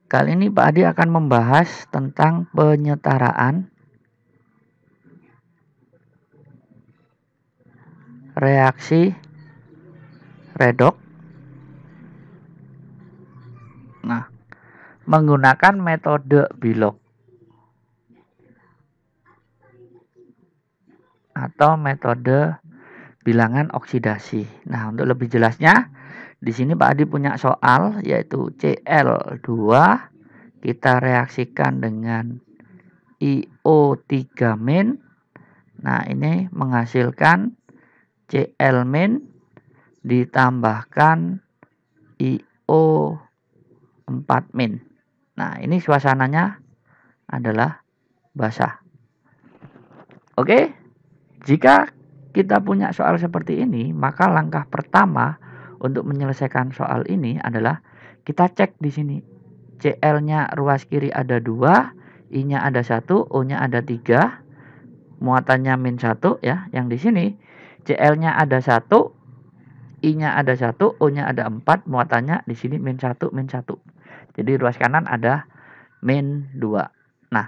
Kali ini Pak Adi akan membahas tentang penyetaraan reaksi redoks. Nah, menggunakan metode Bilog atau metode bilangan oksidasi. Nah, untuk lebih jelasnya, di sini Pak Adi punya soal yaitu Cl2 kita reaksikan dengan IO3-. Nah, ini menghasilkan Cl- ditambahkan IO4-. Nah, ini suasananya adalah basah. Oke, jika kita punya soal seperti ini, maka langkah pertama untuk menyelesaikan soal ini adalah kita cek di sini. Cl-nya ruas kiri ada 2, I-nya ada 1, O-nya ada 3, muatannya -1 ya. Yang di sini Cl-nya ada 1, I-nya ada 1, O-nya ada 4, muatannya di sini -1, -1. Jadi ruas kanan ada -2. Nah,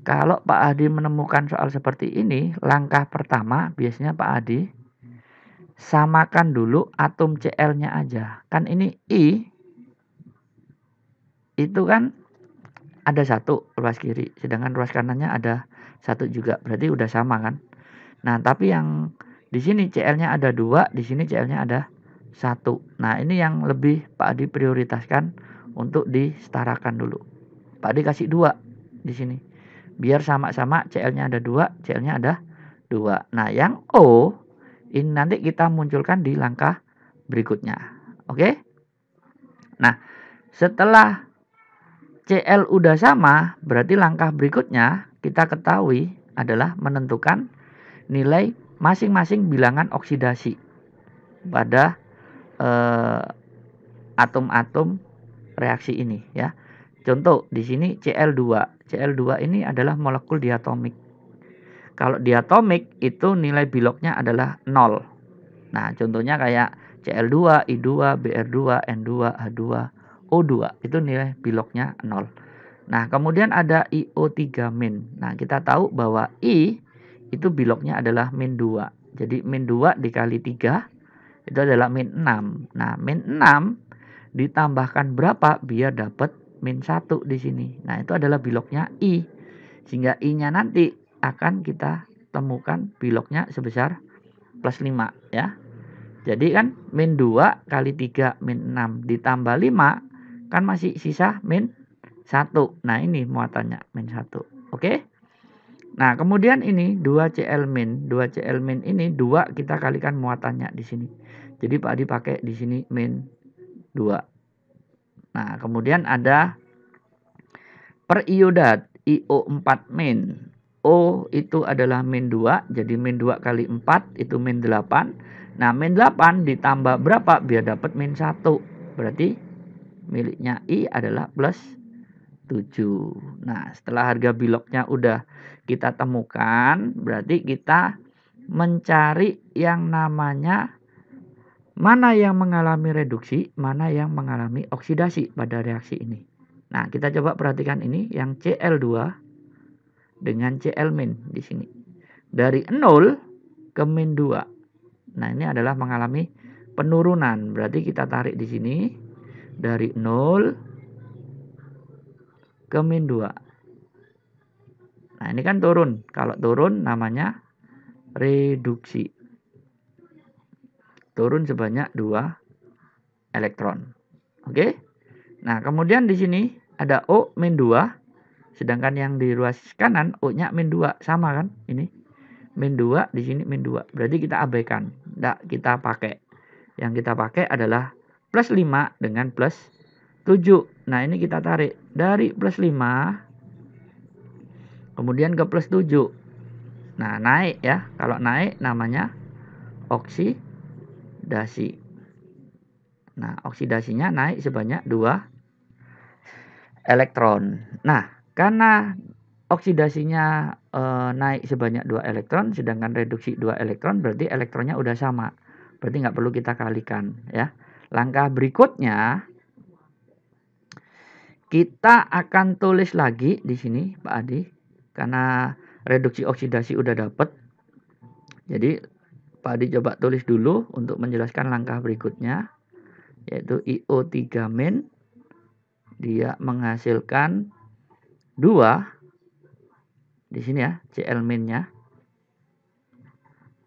kalau Pak Adi menemukan soal seperti ini, langkah pertama biasanya Pak Adi samakan dulu atom Cl-nya aja. Kan ini I itu kan ada 1 ruas kiri, sedangkan ruas kanannya ada 1 juga. Berarti udah sama kan? Nah, tapi yang di sini Cl-nya ada 2, di sini Cl-nya ada 1. Nah, ini yang lebih Pak Adi prioritaskan untuk disetarakan dulu. Pak Adi kasih 2 di sini. Biar sama-sama Cl-nya ada 2, Cl-nya ada 2. Nah, yang O ini nanti kita munculkan di langkah berikutnya. Oke? Nah, setelah Cl udah sama, berarti langkah berikutnya kita ketahui adalah menentukan nilai masing-masing bilangan oksidasi pada atom-atom reaksi ini ya. Contoh di sini Cl2. Cl2 ini adalah molekul diatomik. Kalau diatomik itu nilai Bilognya adalah 0. Nah, contohnya kayak Cl2, I2, Br2, N2, H2, O2 itu nilai Bilognya 0. Nah, kemudian ada IO3-. Nah, kita tahu bahwa I itu Bilognya adalah -2. Jadi -2 dikali 3 itu adalah -6. Nah, -6 ditambahkan berapa biar dapat -1 di sini. Nah, itu adalah Bilognya I. Sehingga I-nya nanti akan kita temukan Bilognya sebesar +5 ya. Jadi kan -2 kali 3 -6 ditambah 5 kan masih sisa -1. Nah, ini muatannya -1. Oke. Nah, kemudian ini 2Cl-. 2Cl- ini 2 kita kalikan muatannya di sini. Jadi Pak Adi pakai di sini -2. Nah, kemudian ada periodat IO4-. O itu adalah -2, jadi -2 kali 4 itu -8. Nah, -8 ditambah berapa biar dapat -1. Berarti miliknya I adalah +7. Nah, setelah harga Bilognya udah kita temukan, berarti kita mencari yang namanya mana yang mengalami reduksi, mana yang mengalami oksidasi pada reaksi ini. Nah, kita coba perhatikan ini yang Cl2 dengan Cl- di sini. Dari 0 ke -2. Nah, ini adalah mengalami penurunan. Berarti kita tarik di sini dari 0 ke -2. Nah, ini kan turun. Kalau turun namanya reduksi. Turun sebanyak 2 elektron. Oke? Nah, kemudian di sini ada O -2. Sedangkan yang di ruas kanan O-nya -2 sama kan? Ini -2 di sini -2. Berarti kita abaikan. Tidak kita pakai. Yang kita pakai adalah +5 dengan +7. Nah, ini kita tarik dari +5 kemudian ke +7. Nah, naik ya. Kalau naik namanya oksidasi. Nah, oksidasinya naik sebanyak 2 elektron. Nah, karena oksidasinya naik sebanyak 2 elektron, sedangkan reduksi 2 elektron, berarti elektronnya udah sama. Berarti nggak perlu kita kalikan ya. Langkah berikutnya, Kita akan tulis lagi di sini Pak Adi, karena reduksi oksidasi udah dapet. Jadi Pak Adi coba tulis dulu untuk menjelaskan langkah berikutnya, yaitu IO3 min dia menghasilkan 2 di sini ya, Cl minnya.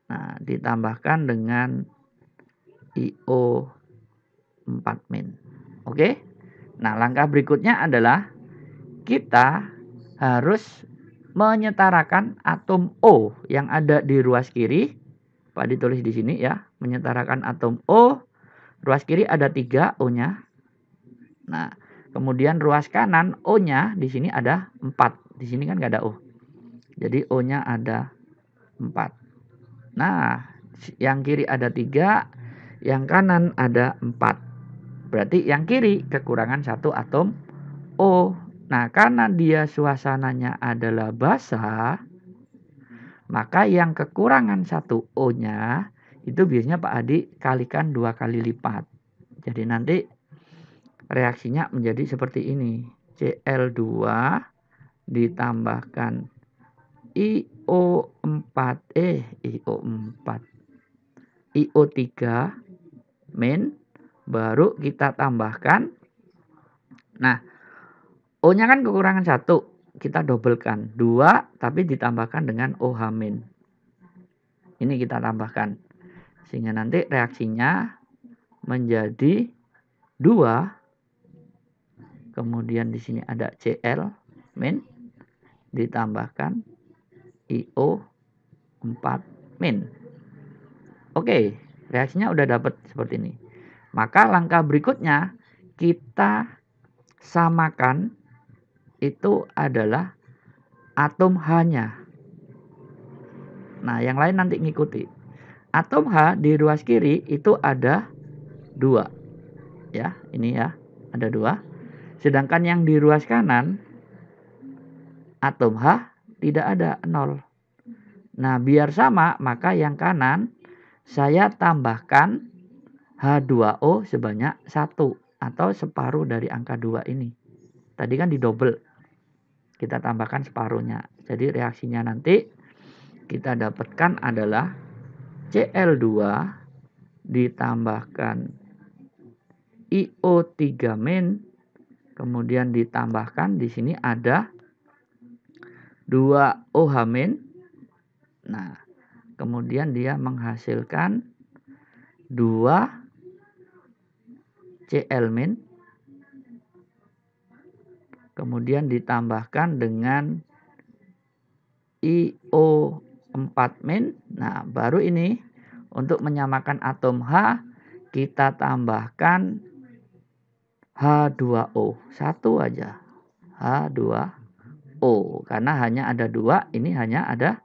Nah, ditambahkan dengan IO4 min. Oke. Nah, langkah berikutnya adalah kita harus menyetarakan atom O yang ada di ruas kiri. Pak ditulis di sini ya, menyetarakan atom O. Ruas kiri ada 3 O-nya. Nah, kemudian ruas kanan O-nya di sini ada 4. Di sini kan nggak ada O. Jadi O-nya ada 4. Nah, yang kiri ada 3, yang kanan ada 4. Berarti yang kiri kekurangan 1 atom O. Nah, karena dia suasananya adalah basah, maka yang kekurangan 1 O-nya itu biasanya Pak Adi kalikan 2 kali lipat. Jadi nanti reaksinya menjadi seperti ini. Cl2 ditambahkan IO3 min, baru kita tambahkan. Nah, O-nya kan kekurangan 1, kita dobelkan 2, tapi ditambahkan dengan OH min. Ini kita tambahkan, sehingga nanti reaksinya menjadi 2. Kemudian di sini ada Cl min ditambahkan IO4 min. Oke, reaksinya udah dapat seperti ini. Maka langkah berikutnya kita samakan, itu adalah atom H-nya. Nah, yang lain nanti ngikuti. Atom H di ruas kiri itu ada 2. Ya, ini ya, ada 2. Sedangkan yang di ruas kanan atom H tidak ada, 0. Nah, biar sama, maka yang kanan saya tambahkan H2O sebanyak 1 atau separuh dari angka 2 ini. Tadi kan didobel. Kita tambahkan separuhnya. Jadi reaksinya nanti kita dapatkan adalah Cl2 ditambahkan IO3 min, kemudian ditambahkan di sini ada 2 OH min. Nah, kemudian dia menghasilkan 2 Cl min, kemudian ditambahkan dengan IO4 min. Nah, baru ini untuk menyamakan atom H kita tambahkan H2O, 1 aja, H2O, karena hanya ada 2, ini hanya ada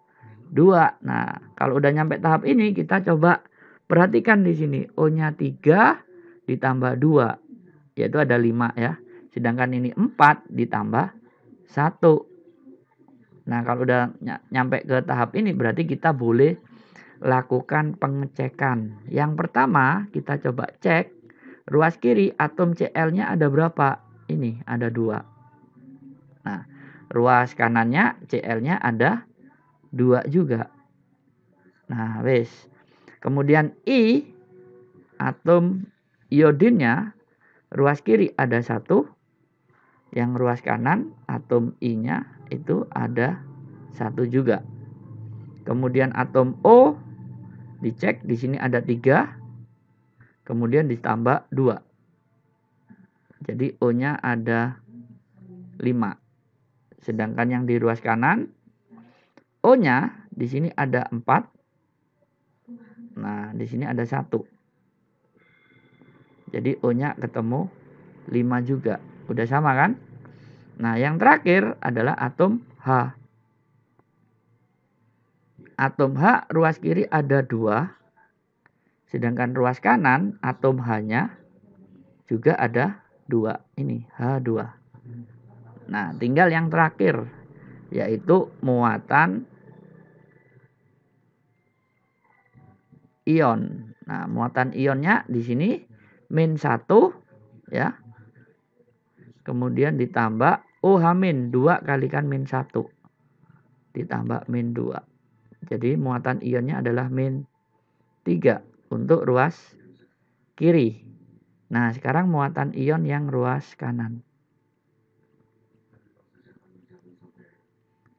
2. Nah, kalau udah nyampe tahap ini kita coba perhatikan di sini, O-nya 3 ditambah 2, yaitu ada 5 ya. Sedangkan ini 4 ditambah 1. Nah, kalau udah nyampe ke tahap ini berarti kita boleh lakukan pengecekan. Yang pertama kita coba cek ruas kiri atom Cl-nya ada berapa? Ini ada 2. Nah, ruas kanannya Cl-nya ada 2 juga. Nah, wes. Kemudian I atom iodinnya ruas kiri ada 1. Yang ruas kanan atom I-nya itu ada 1 juga. Kemudian atom O dicek, di sini ada 3. Kemudian ditambah 2. Jadi O-nya ada 5. Sedangkan yang di ruas kanan O-nya di sini ada 4. Nah, di sini ada 1. Jadi O-nya ketemu 5 juga. Udah sama kan? Nah, yang terakhir adalah atom H. Atom H ruas kiri ada 2. Sedangkan ruas kanan atom H-nya juga ada 2. Ini H2. Nah, tinggal yang terakhir, yaitu muatan ion. Nah, muatan ionnya di sini -1 ya. kemudian ditambah OH-2 kalikan min 1 ditambah min 2. Jadi muatan ionnya adalah min 3 untuk ruas kiri. Nah, sekarang muatan ion yang ruas kanan.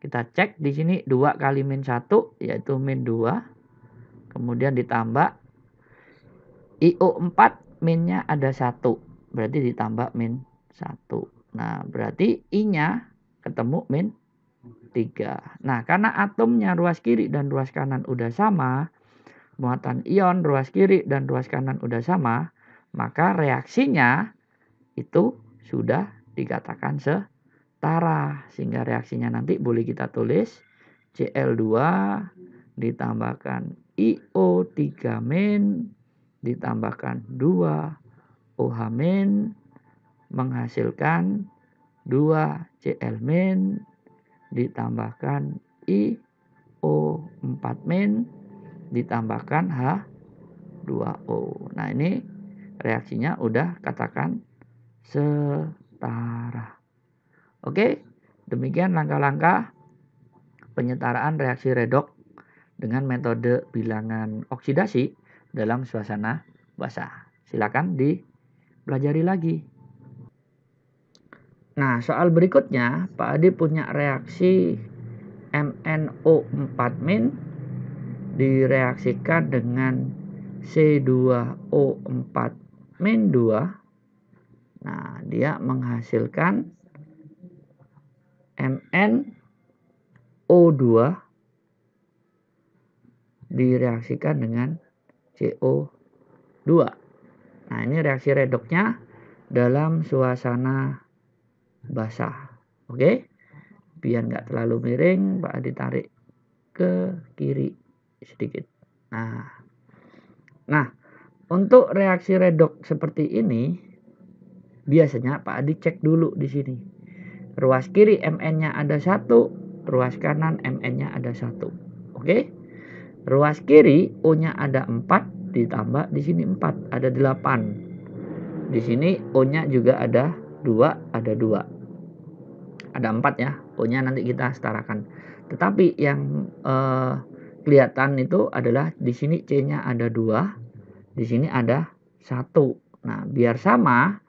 Kita cek di sini 2 kali min 1 yaitu min 2. Kemudian ditambah IO4 minnya ada 1. Berarti ditambah min 1. Nah, berarti I-nya ketemu min 3. Nah, karena atomnya ruas kiri dan ruas kanan udah sama, muatan ion ruas kiri dan ruas kanan udah sama, maka reaksinya itu sudah dikatakan setara. Sehingga reaksinya nanti boleh kita tulis Cl2 ditambahkan IO3 min ditambahkan 2 OH min menghasilkan 2 Cl min ditambahkan IO4 min ditambahkan H2O. Nah, ini reaksinya udah katakan setara. Oke, demikian langkah-langkah penyetaraan reaksi redoks dengan metode bilangan oksidasi dalam suasana basah. Silakan dipelajari lagi. Nah, soal berikutnya, Pak Adi punya reaksi MnO4- direaksikan dengan C2O4-2. Nah, dia menghasilkan MnO2 direaksikan dengan CO2. Nah, ini reaksi redoksnya dalam suasana basah. Oke, biar nggak terlalu miring, Pak Adi tarik ke kiri sedikit. Nah, untuk reaksi redoks seperti ini biasanya Pak Adi cek dulu di sini. Ruas kiri Mn-nya ada 1, ruas kanan Mn-nya ada 1. Oke. Ruas kiri O-nya ada 4 ditambah di sini 4, ada 8. Di sini O-nya juga ada 2, ada 2. Ada 4 ya, O-nya nanti kita setarakan. Tetapi yang kelihatan itu adalah di sini C-nya ada 2, di sini ada 1. Nah, biar sama,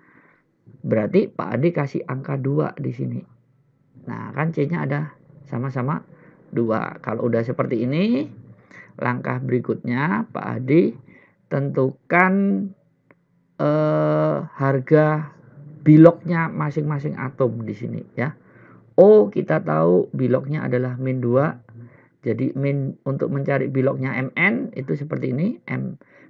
berarti Pak Adi kasih angka 2 di sini. Nah, kan C-nya ada sama-sama 2. Kalau udah seperti ini, langkah berikutnya Pak Adi tentukan harga biloknya masing-masing atom di sini ya. O kita tahu biloknya adalah min 2. Jadi untuk mencari biloknya Mn itu seperti ini.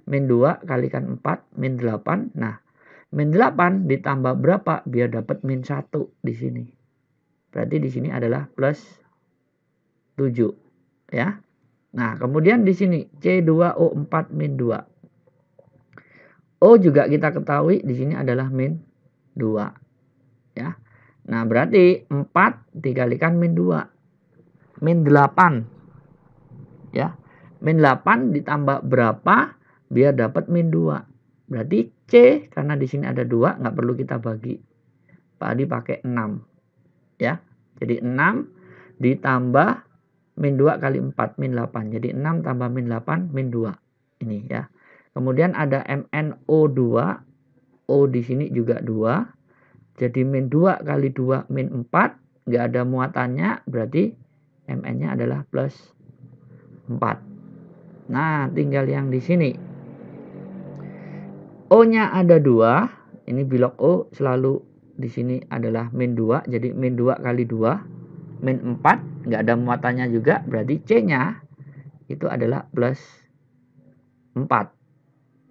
Min 2 kalikan 4 min 8. Nah, min 8 ditambah berapa biar dapat min 1 di sini. Berarti di sini adalah plus 7 ya. Nah, kemudian di sini C2O4 min 2. O juga kita ketahui di sini adalah min 2 ya. Nah, berarti 4 dikalikan min 2. Min 8. Ya. Min 8 ditambah berapa biar dapat min 2. Berarti C karena di sini ada 2 nggak perlu kita bagi. Pak Adi pakai 6. Ya. Jadi 6 ditambah min 2 kali 4 min 8. Jadi 6 tambah min 8 min 2. Ini ya. Kemudian ada MnO2. O di sini juga 2. Jadi min 2 kali 2 min 4. Nggak ada muatannya. Berarti Mn-nya adalah plus 4. Nah, tinggal yang di sini. O-nya ada 2. Ini bilok O selalu di sini adalah min 2. Jadi min 2 kali 2. Min 4. Nggak ada muatannya juga. Berarti C-nya itu adalah plus 4.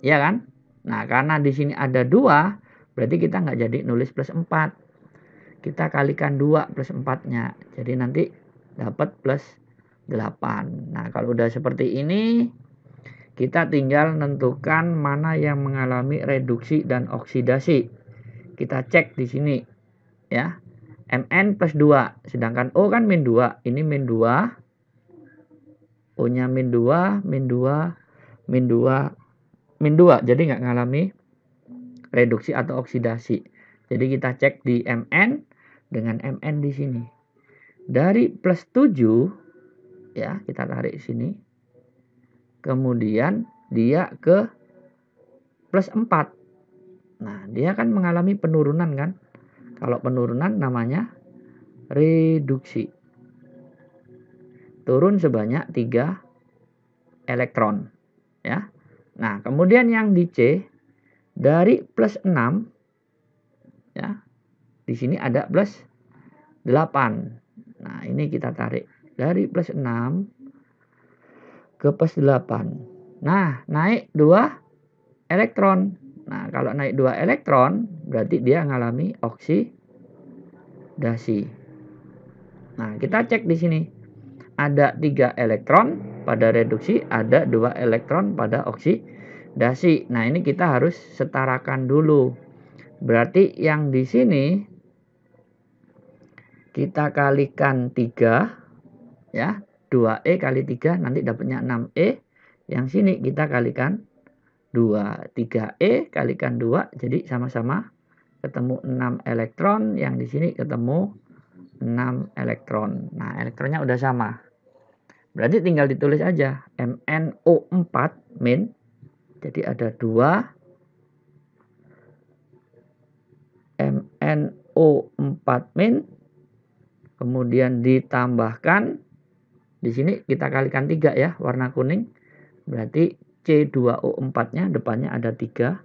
Ya kan? Nah, karena di sini ada 2. Berarti kita nggak jadi nulis plus 4. Kita kalikan 2 plus 4-nya. Jadi nanti dapat plus 8. Nah, kalau udah seperti ini, kita tinggal menentukan mana yang mengalami reduksi dan oksidasi. Kita cek di sini. Ya. Mn plus 2. Sedangkan O kan min 2. Ini min 2. O-nya min 2, min 2, min 2, min 2. Jadi nggak mengalami reduksi atau oksidasi. Jadi kita cek di Mn dengan Mn di sini. Dari plus 7 ya, kita tarik sini. Kemudian dia ke plus 4. Nah, dia kan mengalami penurunan kan? Kalau penurunan namanya reduksi. Turun sebanyak 3 elektron ya. Nah, kemudian yang di C dari plus 6 ya. Di sini ada plus 8. Nah, ini kita tarik dari plus 6 ke plus 8. Nah, naik 2 elektron. Nah, kalau naik 2 elektron berarti dia mengalami oksidasi. Nah, kita cek di sini. Ada 3 elektron pada reduksi, ada 2 elektron pada oksidasi. Nah, ini kita harus setarakan dulu. Berarti yang di sini kita kalikan 3 ya. 2E kali 3 nanti dapatnya 6E. Yang sini kita kalikan 2. 3E kalikan 2 jadi sama-sama ketemu 6 elektron. Yang di sini ketemu 6 elektron. Nah, elektronnya udah sama. Berarti tinggal ditulis aja MnO4 min. Jadi ada 2 MnO4 min. Kemudian ditambahkan di sini kita kalikan 3 ya, warna kuning. Berarti C2O4-nya depannya ada 3.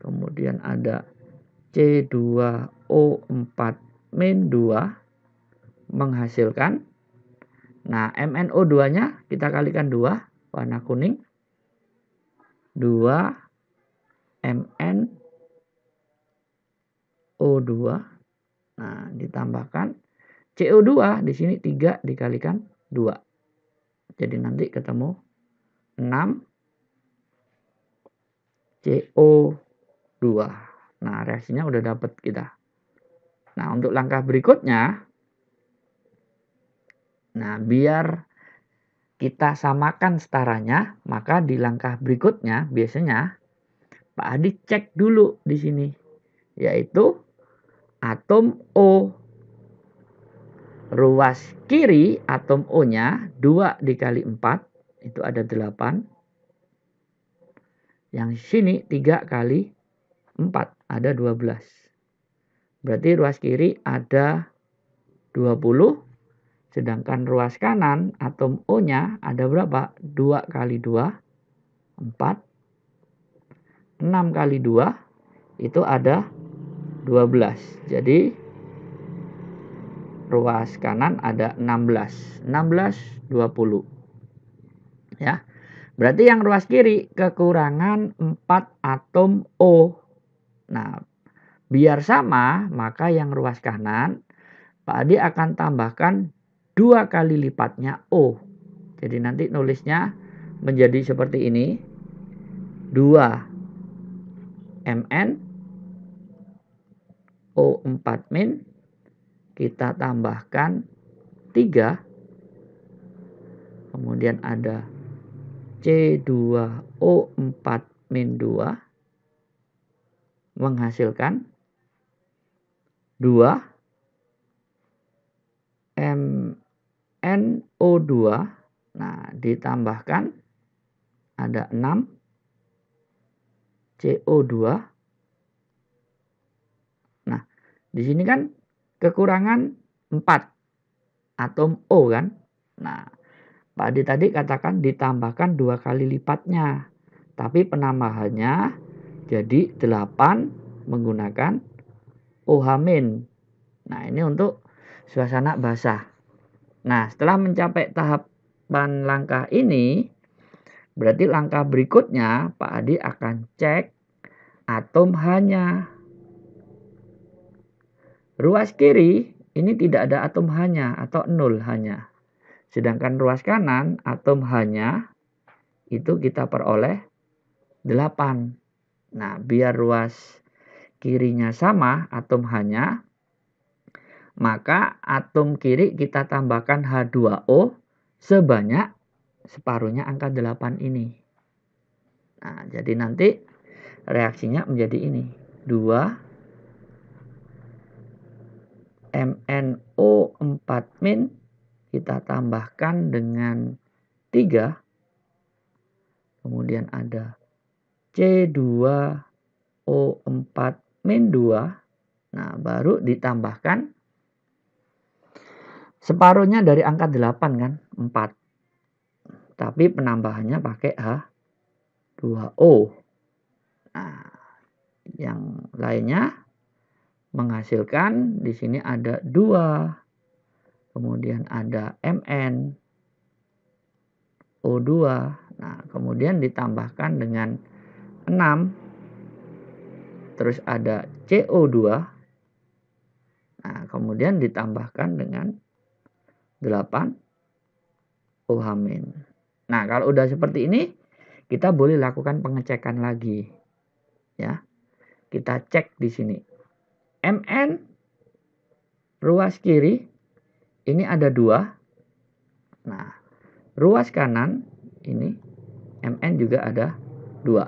Kemudian ada C2O4 min 2 menghasilkan. Nah, MnO2-nya kita kalikan 2, warna kuning. 2 MnO2. Nah, ditambahkan CO2 di sini 3 dikalikan 2. Jadi nanti ketemu 6 CO2. Nah, reaksinya udah dapat kita. Nah, untuk langkah berikutnya, nah, biar kita samakan setaranya, maka di langkah berikutnya biasanya Pak Adi cek dulu di sini, yaitu atom O. Ruas kiri atom O-nya 2 dikali 4, itu ada 8. Yang sini 3 kali 4, ada 12. Berarti ruas kiri ada 20. Sedangkan ruas kanan atom O-nya ada berapa? 2 kali 2, 4. 6 kali 2, itu ada 12. Jadi ruas kanan ada 16. 16, 20. Ya. Berarti yang ruas kiri kekurangan 4 atom O. Nah, biar sama, maka yang ruas kanan Pak Adi akan tambahkan 2 kali lipatnya O. Jadi nanti nulisnya menjadi seperti ini. 2 Mn O4 min kita tambahkan 3. Kemudian ada C2O4 min 2 menghasilkan 2 MnO2. Nah, ditambahkan ada 6 CO2. Nah, di sini kan kekurangan 4 atom O kan. Nah, Pak Adi tadi katakan ditambahkan 2 kali lipatnya. Tapi penambahannya jadi 8 menggunakan OH-. Nah, ini untuk suasana basah. Nah, setelah mencapai tahapan langkah ini, berarti langkah berikutnya Pak Adi akan cek atom H-nya. Ruas kiri ini tidak ada atom H-nya atau 0 H-nya. Sedangkan ruas kanan atom H-nya itu kita peroleh 8. Nah, biar ruas kirinya sama atom H-nya, maka atom kiri kita tambahkan H2O sebanyak separuhnya angka 8 ini. Nah, jadi nanti reaksinya menjadi ini. MnO4- kita tambahkan dengan 3. Kemudian ada C2O4-2. Nah, baru ditambahkan separuhnya dari angka 8 kan, 4. Tapi penambahannya pakai H2O. Nah, yang lainnya menghasilkan di sini ada 2. Kemudian ada MnO2. Nah, kemudian ditambahkan dengan 6. Terus ada CO2. Nah, kemudian ditambahkan dengan 8 OH-. Nah, kalau udah seperti ini, kita boleh lakukan pengecekan lagi. Ya. Kita cek di sini. Mn ruas kiri ini ada 2. Nah, ruas kanan ini Mn juga ada 2.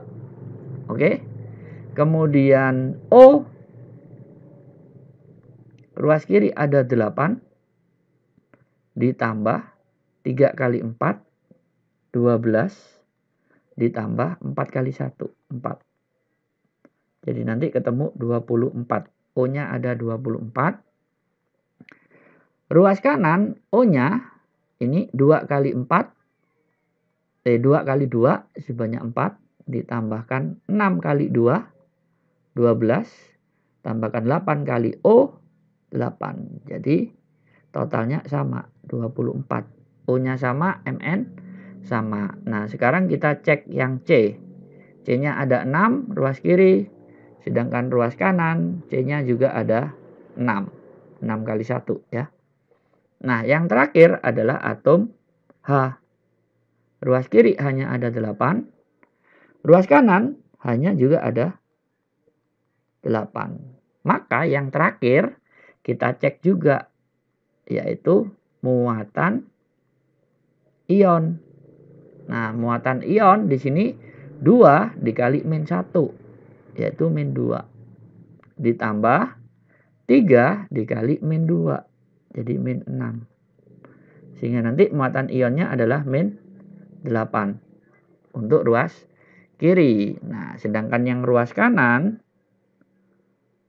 Oke. Kemudian O ruas kiri ada 8 ditambah 3 kali 4 12 ditambah 4 kali 1 4. Jadi nanti ketemu 24. O-nya ada 24. Ruas kanan O-nya ini 2 kali 4 2 kali 2 sebanyak 4 ditambahkan 6 kali 2 12 tambahkan 8 kali O 8. Jadi totalnya sama 24. O-nya sama, Mn sama. Nah, sekarang kita cek yang C. C-nya ada 6 ruas kiri. Sedangkan ruas kanan C-nya juga ada 6. 6 kali 1 ya. Nah, yang terakhir adalah atom H. Ruas kiri hanya ada 8. Ruas kanan hanya juga ada 8. Maka yang terakhir kita cek juga, yaitu muatan ion. Nah, muatan ion di sini 2 dikali -1, yaitu -2. Ditambah 3 dikali -2, jadi -6. Sehingga nanti muatan ionnya adalah -8 untuk ruas kiri. Nah, sedangkan yang ruas kanan,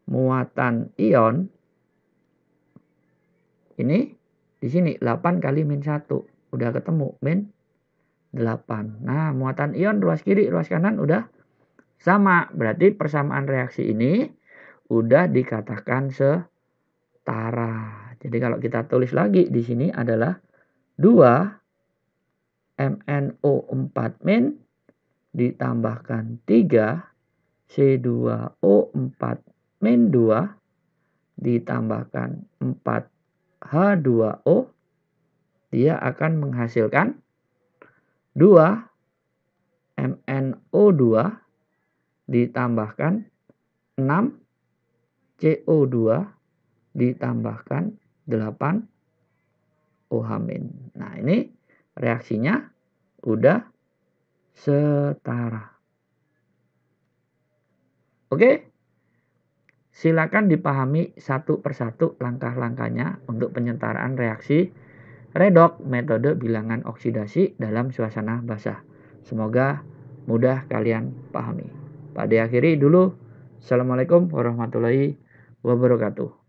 muatan ion ini di sini 8 kali -1. Udah ketemu -8. Nah, muatan ion ruas kiri, ruas kanan udah sama. Berarti persamaan reaksi ini udah dikatakan setara. Jadi kalau kita tulis lagi di sini adalah 2 MnO4- ditambahkan 3 C2O4-2 ditambahkan 4 H2O, dia akan menghasilkan 2 MnO2 ditambahkan 6 CO2 ditambahkan 8 OH-. Nah, ini reaksinya udah setara. Oke. Silakan dipahami satu persatu langkah-langkahnya untuk penyetaraan reaksi redoks metode bilangan oksidasi dalam suasana basah. Semoga mudah kalian pahami. Pada akhiri dulu, Assalamualaikum warahmatullahi wabarakatuh.